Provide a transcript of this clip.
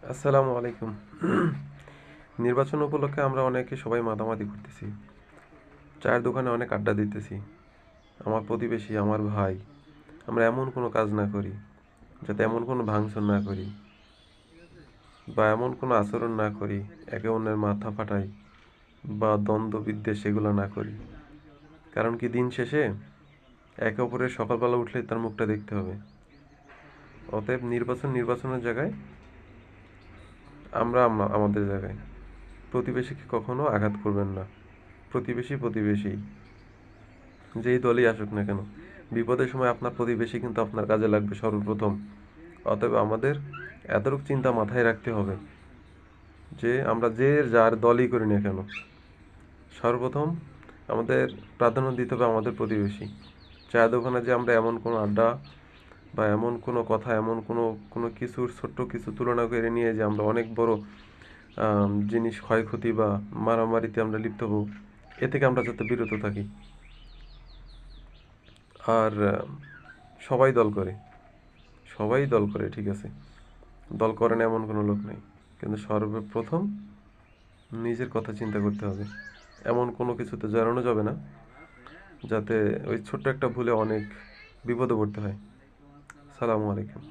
আসসালামু আলাইকুম। নির্বাচন উপলক্ষে আমরা অনেকে সবাই মাতামাতি করতেছি। চায়ের দোকানে অনেক আড্ডা দিতেছি। আমার প্রতিবেশী, আমার ভাই। আমরা এমন কোনো কাজ না করি, যাতে এমন কোনো ভাঙচুর না করি বা এমন কোনো আচরণ না করি, একে অন্যের মাথা ফাটাই বা দ্বন্দ্ব বিদ্বেষ এগুলো না করি। কারণ কি দিন শেষে একে অপরের সকালবেলা উঠলে তার মুখটা দেখতে হবে। অতএব নির্বাচনের জায়গায় আমরা আমাদের জায়গায়। প্রতিবেশীকে কখনো আঘাত করবেন না। প্রতিবেশী। যেই দলই আসুক না কেন, বিপদের সময় আপনার প্রতিবেশী কিন্তু আপনার কাজে লাগবে সর্বপ্রথম। অতএব আমাদের এতটুকু চিন্তা মাথায় রাখতে হবে যে আমরা যে যার দলই করি না কেন, সর্বপ্রথম আমাদের প্রাধান্য দিতে হবে আমাদের প্রতিবেশী। চায়ের দোকানে যে আমরা এমন কোনো আড্ডা বা এমন কোনো কথা, এমন কোনো কোনো কিছুর ছোট্ট কিছু তুলনা করে নিয়ে যে আমরা অনেক বড় জিনিস ক্ষয়ক্ষতি বা মারামারিতে আমরা লিপ্ত হব, এ থেকে আমরা যাতে বিরত থাকি। আর সবাই দল করে, ঠিক আছে, দল করে না এমন কোনো লোক নেই, কিন্তু সর্বপ্রথম নিজের কথা চিন্তা করতে হবে। এমন কোনো কিছুতে জড়ানো যাবে না যাতে ওই ছোট্ট একটা ভুলে অনেক বিপদে পড়তে হয়। সালামু আলাইকুম।